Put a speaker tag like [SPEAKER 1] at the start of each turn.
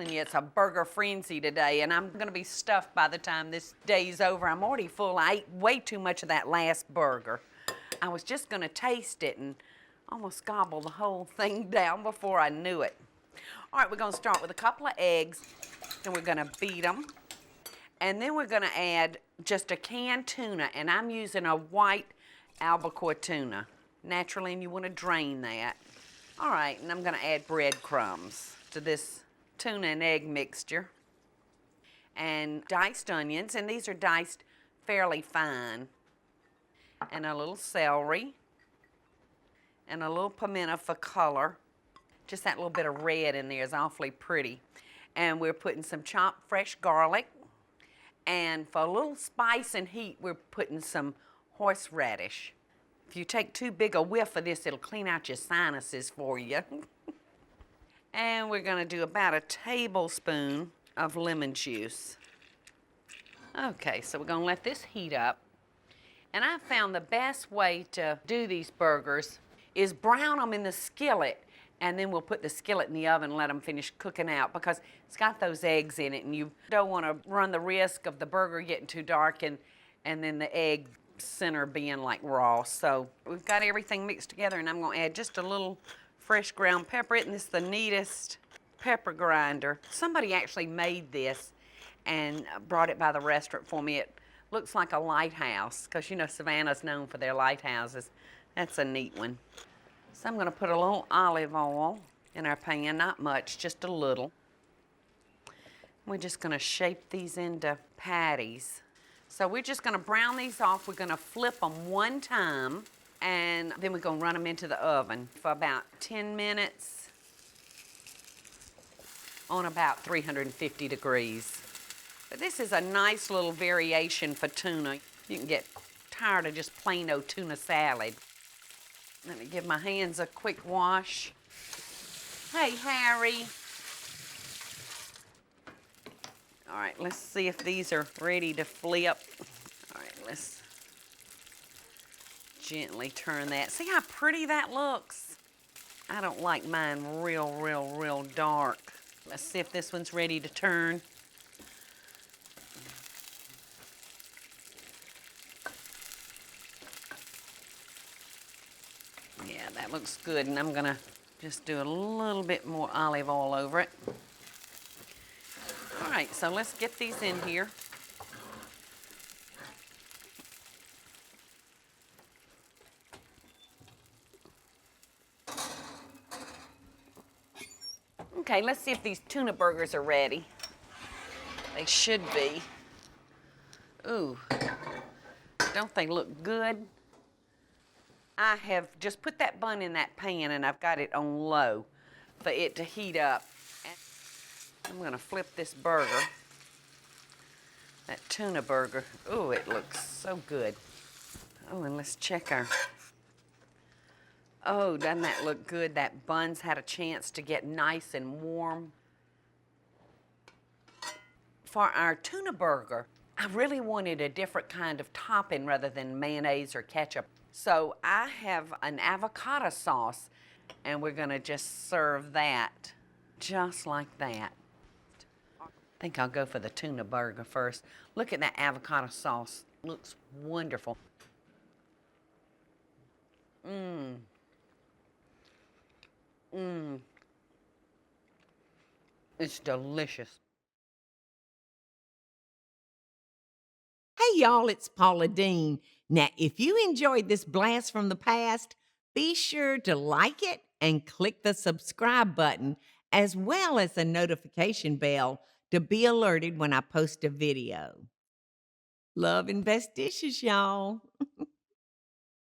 [SPEAKER 1] telling you, it's a burger frenzy today, and I'm gonna be stuffed by the time this day's over. I'm already full. I ate way too much of that last burger. I was just gonna taste it and almost gobble the whole thing down before I knew it. All right, we're gonna start with a couple of eggs, and we're gonna beat them. And then we're gonna add just a canned tuna, and I'm using a white albacore tuna. Naturally, and you wanna drain that. All right, and I'm gonna add breadcrumbs to this tuna and egg mixture. And diced onions, and these are diced fairly fine. And a little celery. And a little pimento for color. Just that little bit of red in there is awfully pretty. And we're putting some chopped fresh garlic. And for a little spice and heat, we're putting some horseradish. If you take too big a whiff of this, it'll clean out your sinuses for you. And we're gonna do about a tablespoon of lemon juice. Okay, so we're gonna let this heat up. And I found the best way to do these burgers is brown them in the skillet, and then we'll put the skillet in the oven and let them finish cooking out, because it's got those eggs in it, and you don't want to run the risk of the burger getting too dark and then the egg center being like raw. So we've got everything mixed together, and I'm going to add just a little fresh ground pepper. And this is the neatest pepper grinder. Somebody actually made this and brought it by the restaurant for me. It looks like a lighthouse, because you know Savannah's known for their lighthouses. That's a neat one. So I'm going to put a little olive oil in our pan, not much, just a little. We're just going to shape these into patties. So we're just going to brown these off. We're going to flip them one time, and then we're going to run them into the oven for about 10 minutes on about 350 degrees. But this is a nice little variation for tuna. You can get tired of just plain old tuna salad. Let me give my hands a quick wash. Hey, Harry. All right, let's see if these are ready to flip. All right, let's gently turn that. See how pretty that looks? I don't like mine real dark. Let's see if this one's ready to turn. Yeah, that looks good, and I'm gonna just do a little bit more olive oil over it. All right, so let's get these in here. Okay, let's see if these tuna burgers are ready. They should be. Ooh, don't they look good? I have just put that bun in that pan, and I've got it on low for it to heat up. I'm gonna flip this burger, that tuna burger. Ooh, it looks so good. Oh, and let's check our, oh, doesn't that look good? That bun's had a chance to get nice and warm. For our tuna burger, I really wanted a different kind of topping rather than mayonnaise or ketchup. So I have an avocado sauce, and we're gonna just serve that just like that. I think I'll go for the tuna burger first. Look at that avocado sauce. Looks wonderful. Mmm. Mmm. It's delicious.
[SPEAKER 2] Hey y'all, it's Paula Deen. Now, if you enjoyed this blast from the past, be sure to like it and click the subscribe button, as well as the notification bell to be alerted when I post a video. Love and best dishes, y'all.